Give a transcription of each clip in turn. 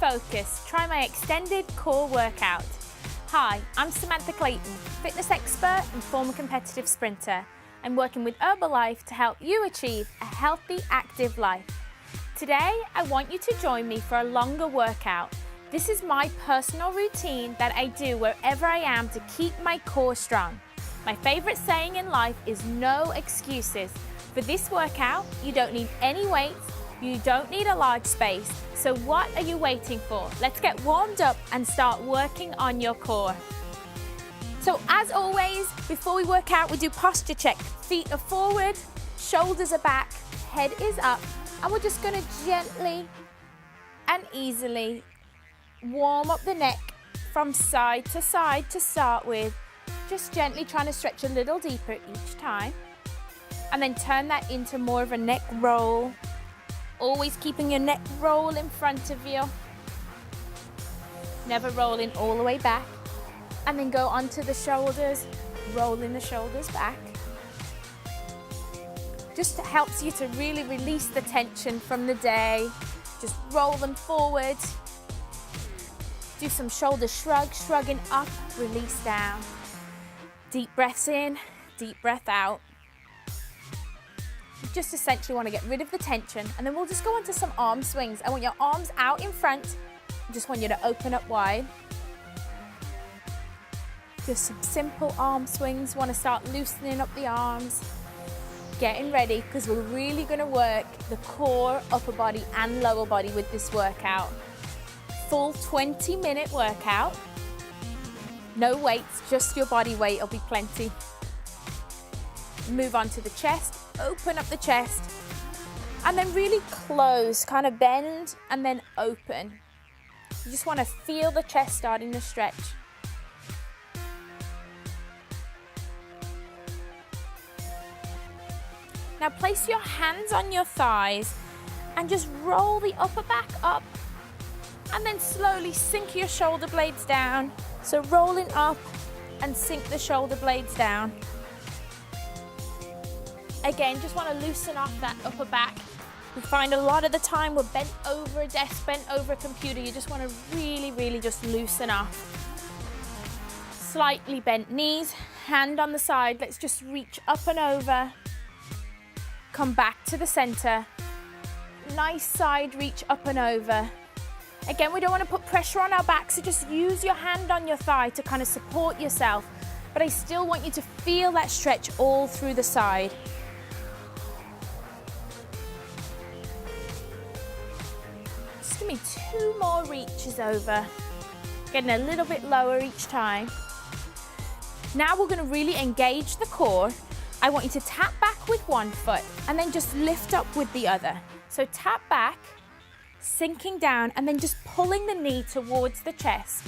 focus, try my extended core workout. Hi, I'm Samantha Clayton, fitness expert and former competitive sprinter. I'm working with Herbalife to help you achieve a healthy, active life. Today, I want you to join me for a longer workout. This is my personal routine that I do wherever I am to keep my core strong. My favorite saying in life is no excuses. For this workout, you don't need any weights, you don't need a large space. So what are you waiting for? Let's get warmed up and start working on your core. So as always, before we work out, we do posture check. Feet are forward, shoulders are back, head is up, and we're just gonna gently and easily warm up the neck from side to start with. Just gently trying to stretch a little deeper each time. And then turn that into more of a neck roll. Always keeping your neck roll in front of you. Never rolling all the way back. And then go onto the shoulders, rolling the shoulders back. Just helps you to really release the tension from the day. Just roll them forward. Do some shoulder shrugs, shrugging up, release down. Deep breaths in, deep breath out. You just essentially want to get rid of the tension, and then we'll just go on to some arm swings. I want your arms out in front. I just want you to open up wide. Just some simple arm swings. Want to start loosening up the arms. Getting ready, because we're really going to work the core, upper body and lower body with this workout. Full 20-minute workout. No weights, just your body weight will be plenty. Move on to the chest, open up the chest, and then really close, kind of bend and then open. You just want to feel the chest starting to stretch. Now place your hands on your thighs and just roll the upper back up, and then slowly sink your shoulder blades down. So rolling up and sink the shoulder blades down. Again, just want to loosen off that upper back. We find a lot of the time we're bent over a desk, bent over a computer. You just want to really just loosen off. Slightly bent knees, hand on the side. Let's just reach up and over. Come back to the center. Nice side reach up and over. Again, we don't want to put pressure on our back, so just use your hand on your thigh to kind of support yourself. But I still want you to feel that stretch all through the side. Just give me 2 more reaches over. Getting a little bit lower each time. Now we're going to really engage the core. I want you to tap back with one foot and then just lift up with the other. So tap back, sinking down, and then just pulling the knee towards the chest.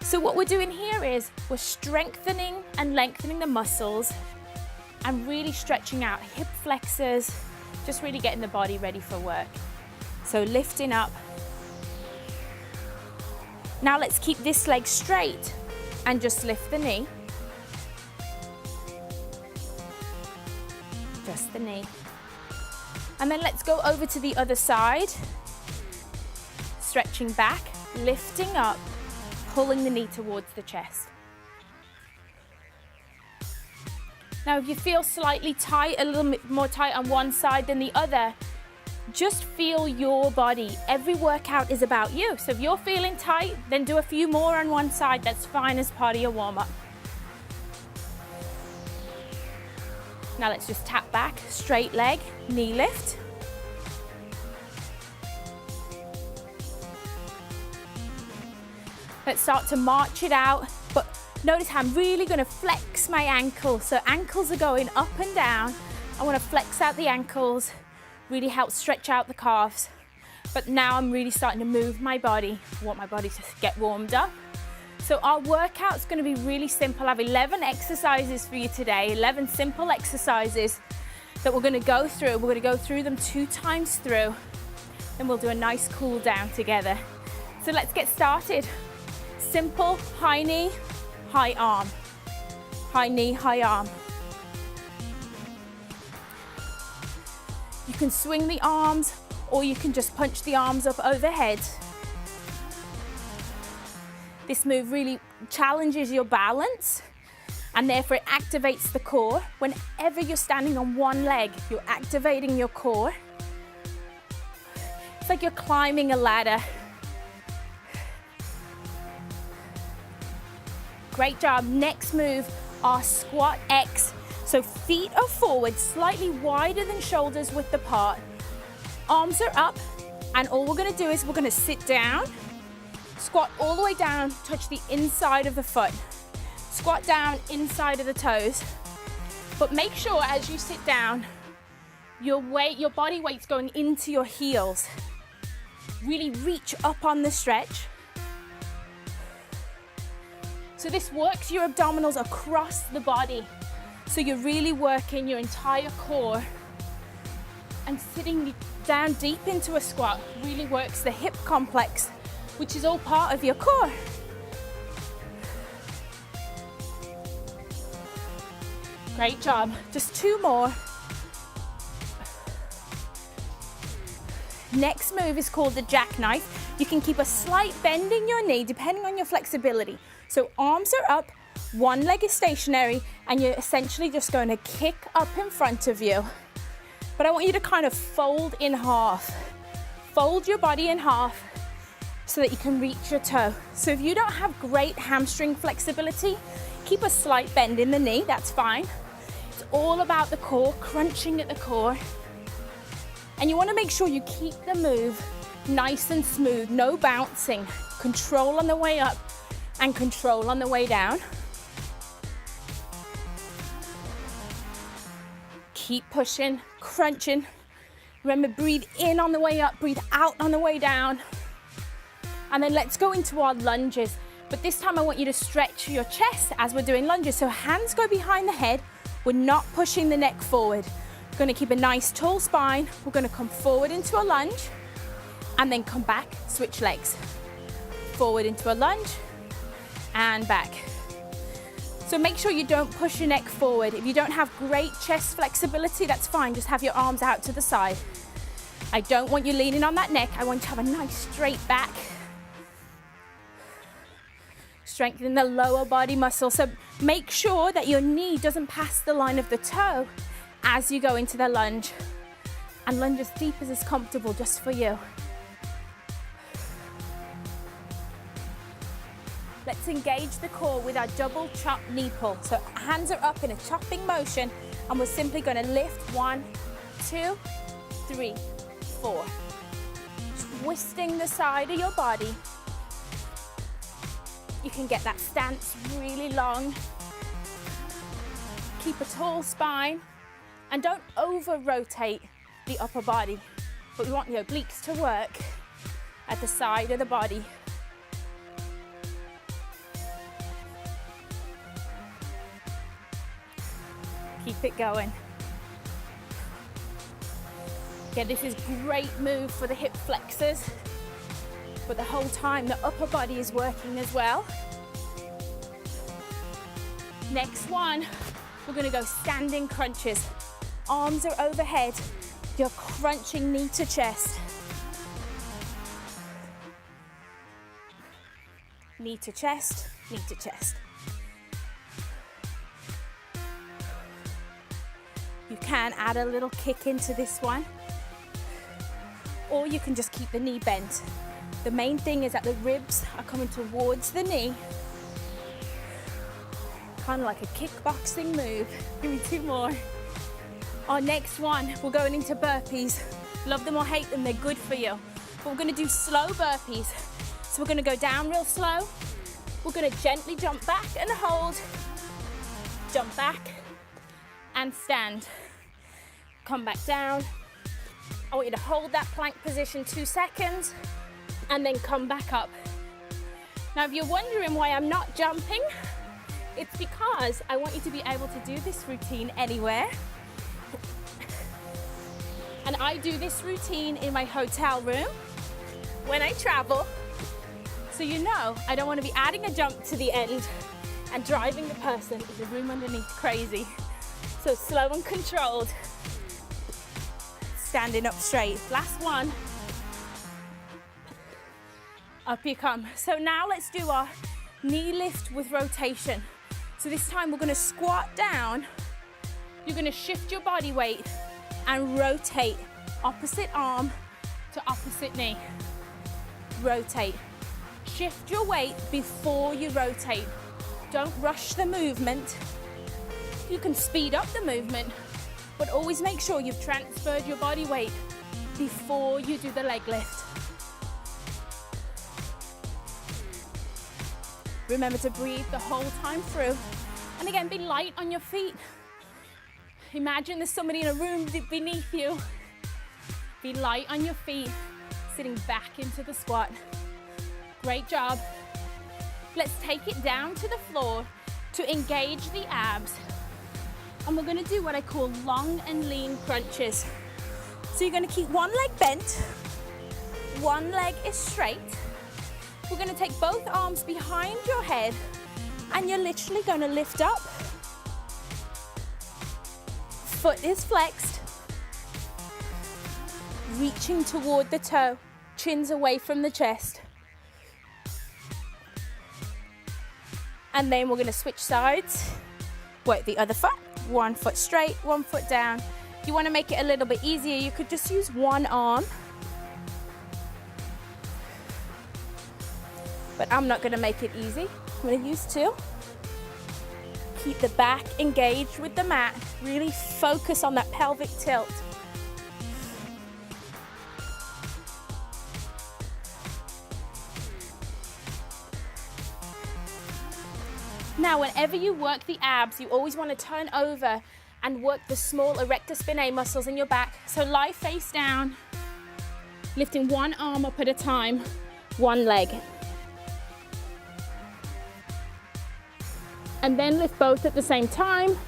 So what we're doing here is we're strengthening and lengthening the muscles and really stretching out hip flexors, just really getting the body ready for work. So lifting up. Now let's keep this leg straight and just lift the knee. Just the knee. And then let's go over to the other side. Stretching back, lifting up, pulling the knee towards the chest. Now if you feel slightly tight, a little bit more tight on one side than the other, just feel your body. Every workout is about you. So if you're feeling tight, then do a few more on one side. That's fine as part of your warm-up. Now let's just tap back, straight leg, knee lift. Let's start to march it out, but notice how I'm really going to flex my ankles. So ankles are going up and down. I want to flex out the ankles, really help stretch out the calves. But now I'm really starting to move my body. I want my body to get warmed up. So our workout's going to be really simple. I have 11 exercises for you today, 11 simple exercises that we're going to go through. We're going to go through them 2 times through, then we'll do a nice cool down together. So let's get started. Simple, high knee, high arm. High knee, high arm. You can swing the arms, or you can just punch the arms up overhead. This move really challenges your balance and therefore it activates the core. Whenever you're standing on one leg, you're activating your core. It's like you're climbing a ladder. Great job. Next move, our squat X. So feet are forward, slightly wider than shoulders width apart. Arms are up, and all we're gonna do is we're gonna sit down, squat all the way down, touch the inside of the foot. Squat down, inside of the toes. But make sure as you sit down, your body weight's going into your heels. Really reach up on the stretch. So this works your abdominals across the body. So you're really working your entire core, and sitting down deep into a squat really works the hip complex, which is all part of your core. Great job. Just 2 more. Next move is called the jackknife. You can keep a slight bend in your knee depending on your flexibility. So arms are up, one leg is stationary, and you're essentially just going to kick up in front of you. But I want you to kind of fold in half. Fold your body in half so that you can reach your toe. So if you don't have great hamstring flexibility, keep a slight bend in the knee, that's fine. It's all about the core, crunching at the core. And you want to make sure you keep the move nice and smooth, no bouncing. Control on the way up and control on the way down. Keep pushing, crunching. Remember, breathe in on the way up, breathe out on the way down. And then let's go into our lunges. But this time I want you to stretch your chest as we're doing lunges. So hands go behind the head. We're not pushing the neck forward. We're going to keep a nice tall spine. We're going to come forward into a lunge and then come back, switch legs. Forward into a lunge and back. So make sure you don't push your neck forward. If you don't have great chest flexibility, that's fine. Just have your arms out to the side. I don't want you leaning on that neck. I want you to have a nice straight back. Strengthen the lower body muscle. So make sure that your knee doesn't pass the line of the toe as you go into the lunge. And lunge as deep as is comfortable just for you. Let's engage the core with our double chop knee pull. So hands are up in a chopping motion, and we're simply going to lift 1, 2, 3, 4. Twisting the side of your body. You can get that stance really long. Keep a tall spine, and don't over-rotate the upper body, but we want the obliques to work at the side of the body. Keep it going. Yeah, this is great move for the hip flexors, but the whole time the upper body is working as well. Next one, we're gonna go standing crunches. Arms are overhead. You're crunching knee to chest. Knee to chest, knee to chest. You can add a little kick into this one, or you can just keep the knee bent. The main thing is that the ribs are coming towards the knee, kind of like a kickboxing move. Give me 2 more. Our next one, we're going into burpees. Love them or hate them, they're good for you. But we're gonna do slow burpees. So we're gonna go down real slow. We're gonna gently jump back and hold. Jump back and stand. Come back down. I want you to hold that plank position 2 seconds and then come back up. Now, if you're wondering why I'm not jumping, it's because I want you to be able to do this routine anywhere. And I do this routine in my hotel room when I travel. So you know, I don't want to be adding a jump to the end and driving the person in the room underneath crazy. So slow and controlled. Standing up straight. Last one. Up you come. So now let's do our knee lift with rotation. So this time we're gonna squat down, you're gonna shift your body weight and rotate opposite arm to opposite knee. Rotate. Shift your weight before you rotate. Don't rush the movement. You can speed up the movement, but always make sure you've transferred your body weight before you do the leg lift. Remember to breathe the whole time through. And again, be light on your feet. Imagine there's somebody in a room beneath you. Be light on your feet, sitting back into the squat. Great job. Let's take it down to the floor to engage the abs. And we're gonna do what I call long and lean crunches. So you're gonna keep one leg bent, one leg is straight. We're gonna take both arms behind your head and you're literally gonna lift up. Foot is flexed. Reaching toward the toe, chins away from the chest. And then we're gonna switch sides. Work the other foot, one foot straight, one foot down. If you wanna make it a little bit easier, you could just use one arm. But I'm not gonna make it easy. I'm gonna use two. Keep the back engaged with the mat. Really focus on that pelvic tilt. Now, whenever you work the abs, you always want to turn over and work the small erector spinae muscles in your back. So lie face down, lifting one arm up at a time, one leg. And then lift both at the same time.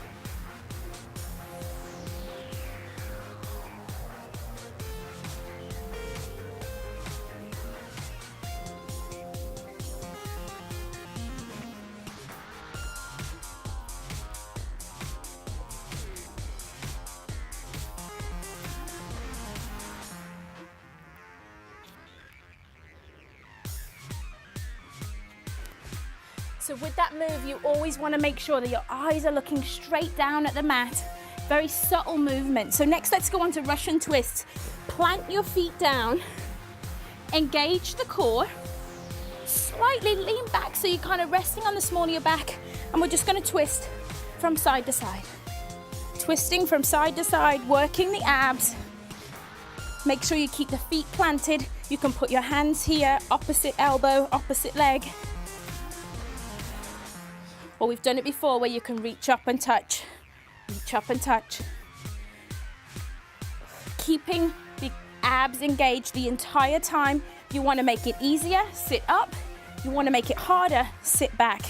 So with that move, you always want to make sure that your eyes are looking straight down at the mat. Very subtle movement. So next, let's go on to Russian twists. Plant your feet down, engage the core, slightly lean back so you're kind of resting on the small of your back, and we're just going to twist from side to side. Twisting from side to side, working the abs. Make sure you keep the feet planted. You can put your hands here, opposite elbow, opposite leg. Or we've done it before where you can reach up and touch. Reach up and touch. Keeping the abs engaged the entire time. You want to make it easier, sit up. You want to make it harder, sit back.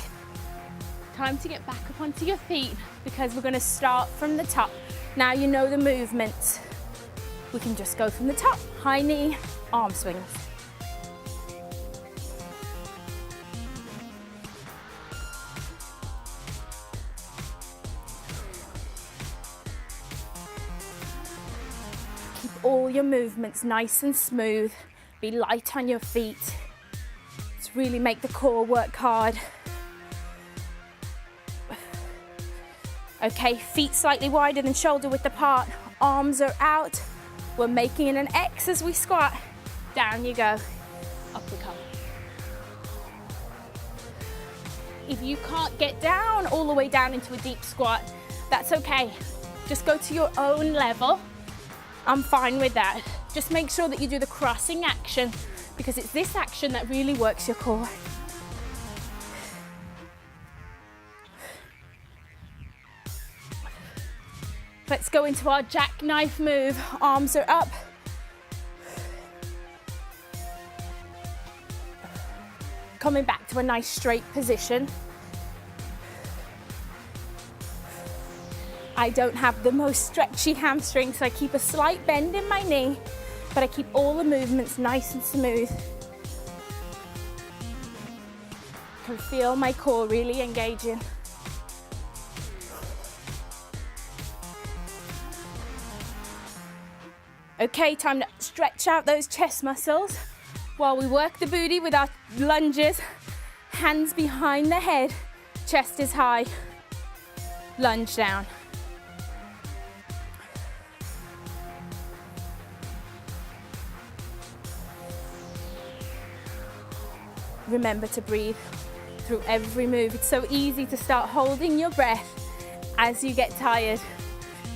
Time to get back up onto your feet because we're going to start from the top. Now you know the movements. We can just go from the top. High knee, arm swings. All your movements nice and smooth. Be light on your feet. Let's really make the core work hard. Okay, feet slightly wider than shoulder width apart. Arms are out. We're making an X as we squat. Down you go. Up we come. If you can't get down all the way down into a deep squat, that's okay. Just go to your own level. I'm fine with that. Just make sure that you do the crossing action because it's this action that really works your core. Let's go into our jackknife move. Arms are up. Coming back to a nice straight position. I don't have the most stretchy hamstring, so I keep a slight bend in my knee, but I keep all the movements nice and smooth. I can feel my core really engaging. Okay, time to stretch out those chest muscles while we work the booty with our lunges. Hands behind the head, chest is high. Lunge down. Remember to breathe through every move. It's so easy to start holding your breath as you get tired,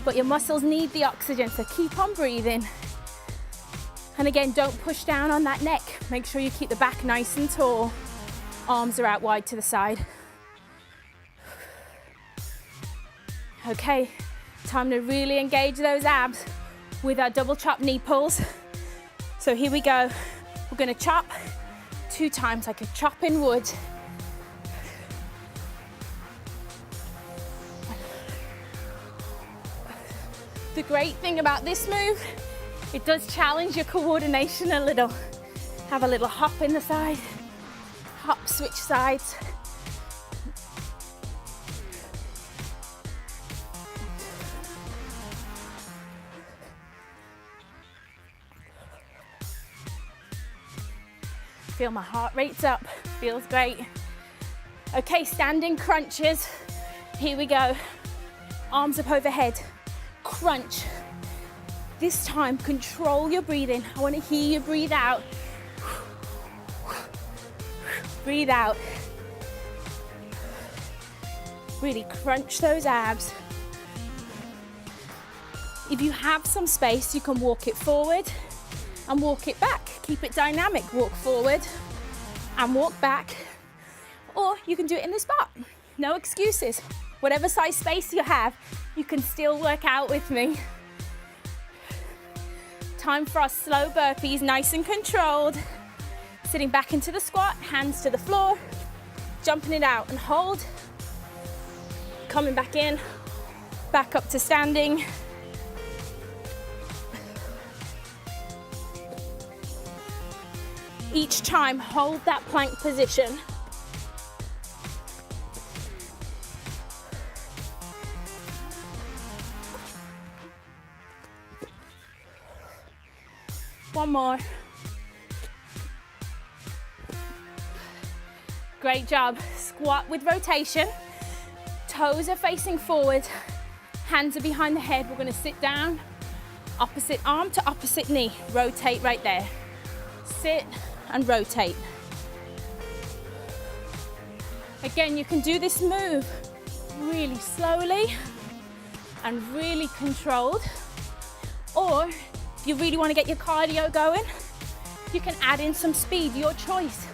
but your muscles need the oxygen, so keep on breathing. And again, don't push down on that neck. Make sure you keep the back nice and tall. Arms are out wide to the side. Okay, time to really engage those abs with our double chop knee pulls. So here we go. We're gonna chop 2 times like a chopping wood. The great thing about this move, it does challenge your coordination a little. Have a little hop in the side, hop, switch sides. Feel my heart rate's up, feels great. Okay, standing crunches. Here we go. Arms up overhead, crunch. This time, control your breathing. I want to hear you breathe out. Breathe out. Really crunch those abs. If you have some space, you can walk it forward and walk it back. Keep it dynamic. Walk forward and walk back. Or you can do it in the spot. No excuses. Whatever size space you have, you can still work out with me. Time for our slow burpees, nice and controlled. Sitting back into the squat, hands to the floor, jumping it out and hold. Coming back in, back up to standing. Each time, hold that plank position. One more. Great job. Squat with rotation. Toes are facing forward. Hands are behind the head. We're going to sit down. Opposite arm to opposite knee. Rotate right there. Sit and rotate. Again, you can do this move really slowly and really controlled. Or if you really want to get your cardio going, you can add in some speed, your choice.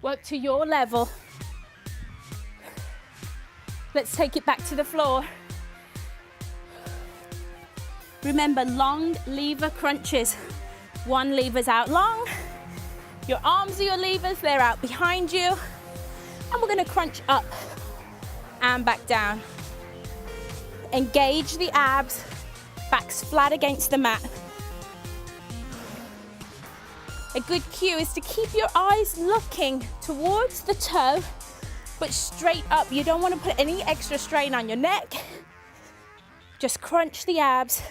Work to your level. Let's take it back to the floor. Remember, long lever crunches. One lever's out long. Your arms are your levers, they're out behind you. And we're gonna crunch up and back down. Engage the abs, backs flat against the mat. A good cue is to keep your eyes looking towards the toe, but straight up. You don't want to put any extra strain on your neck. Just crunch the abs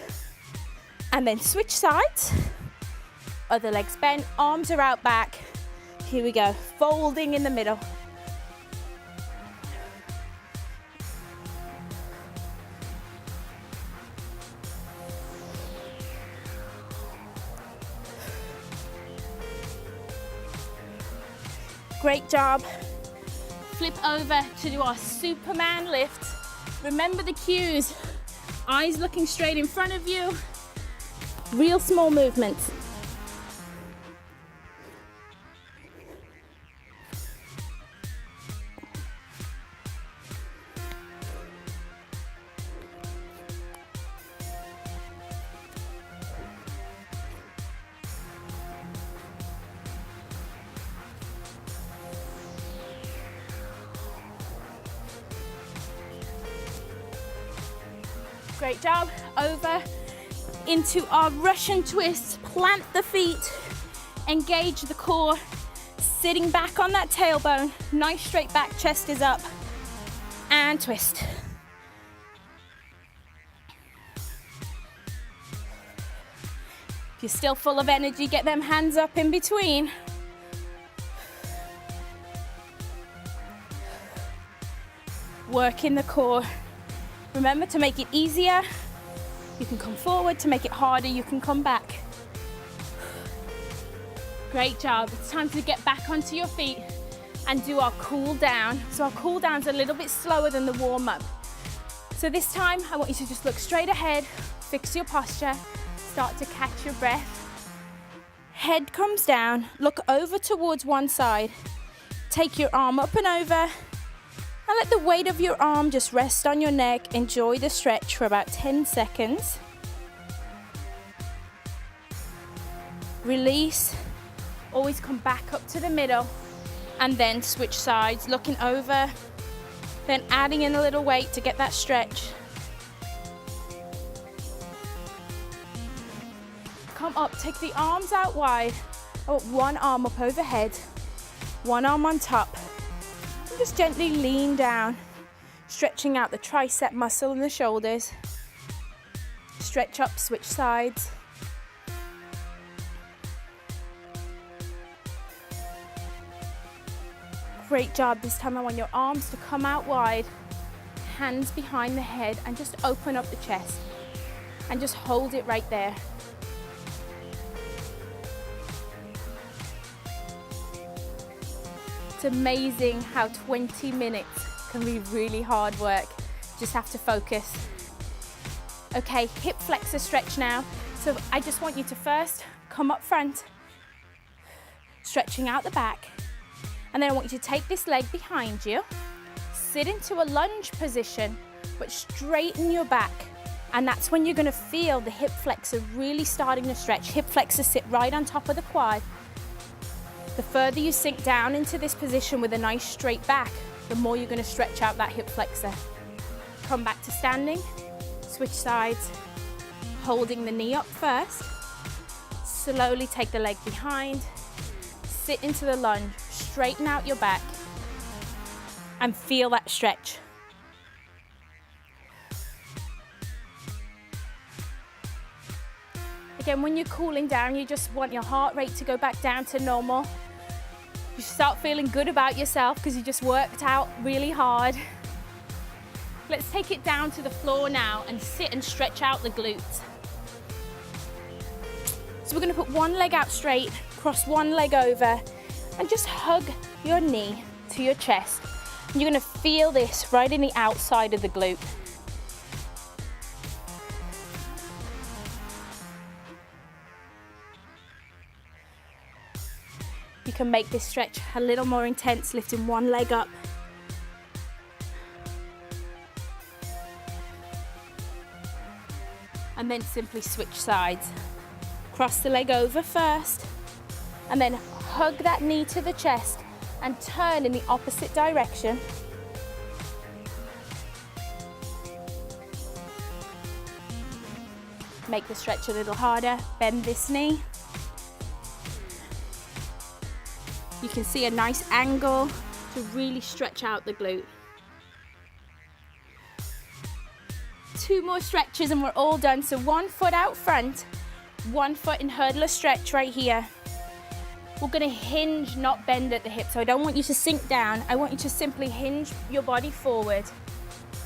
and then switch sides. Other legs bent, arms are out back. Here we go, folding in the middle. Great job. Flip over to do our Superman lift. Remember the cues. Eyes looking straight in front of you. Real small movements. Great job. Over into our Russian twist. Plant the feet, engage the core, sitting back on that tailbone. Nice straight back, chest is up, and twist. If you're still full of energy, get them hands up in between. working the core. Remember to make it easier, you can come forward. To make it harder, you can come back. Great job. It's time to get back onto your feet and do our cool down. So our cool down's a little bit slower than the warm up. So this time, I want you to just look straight ahead, fix your posture, start to catch your breath. Head comes down, look over towards one side. Take your arm up and over, and let the weight of your arm just rest on your neck. Enjoy the stretch for about 10 seconds. Release. Always come back up to the middle, and then switch sides, looking over, then adding in a little weight to get that stretch. Come up, take the arms out wide. I want one arm up overhead, one arm on top. And just gently lean down, stretching out the tricep muscle and the shoulders. Stretch up, switch sides. Great job. This time I want your arms to come out wide, hands behind the head, and just open up the chest. And just hold it right there. It's amazing how 20 minutes can be really hard work. Just have to focus. Okay, hip flexor stretch now. So I just want you to first come up front, stretching out the back. And then I want you to take this leg behind you, sit into a lunge position, but straighten your back. And that's when you're gonna feel the hip flexor really starting to stretch. Hip flexor sit right on top of the quad. The further you sink down into this position with a nice straight back, the more you're gonna stretch out that hip flexor. Come back to standing, switch sides, holding the knee up first. Slowly take the leg behind, sit into the lunge, straighten out your back, and feel that stretch. Again, when you're cooling down, you just want your heart rate to go back down to normal. You start feeling good about yourself because you just worked out really hard. Let's take it down to the floor now and sit and stretch out the glutes. So we're going to put one leg out straight, cross one leg over, and just hug your knee to your chest. And you're going to feel this right in the outside of the glute. You can make this stretch a little more intense, lifting one leg up. And then simply switch sides. Cross the leg over first, and then hug that knee to the chest and turn in the opposite direction. Make the stretch a little harder, bend this knee. You can see a nice angle to really stretch out the glute. 2 more stretches and we're all done. So 1 foot out front, 1 foot in hurdler stretch right here. We're gonna hinge, not bend at the hip. So I don't want you to sink down. I want you to simply hinge your body forward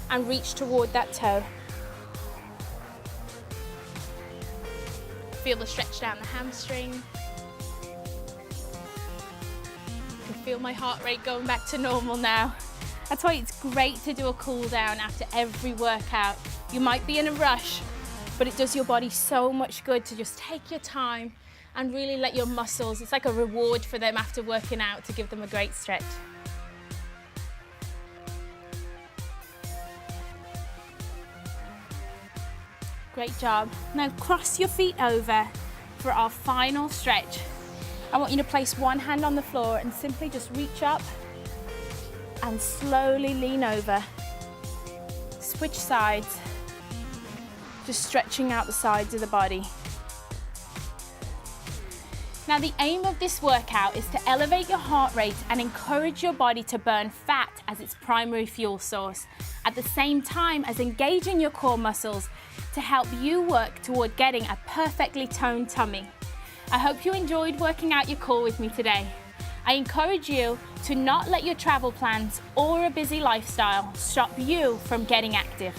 and reach toward that toe. Feel the stretch down the hamstring. Feel my heart rate going back to normal now. That's why it's great to do a cool down after every workout. You might be in a rush, but it does your body so much good to just take your time and really let your muscles, it's like a reward for them after working out to give them a great stretch. Great job. Now cross your feet over for our final stretch. I want you to place one hand on the floor and simply just reach up and slowly lean over. Switch sides, just stretching out the sides of the body. Now the aim of this workout is to elevate your heart rate and encourage your body to burn fat as its primary fuel source, at the same time as engaging your core muscles to help you work toward getting a perfectly toned tummy. I hope you enjoyed working out your core with me today. I encourage you to not let your travel plans or a busy lifestyle stop you from getting active.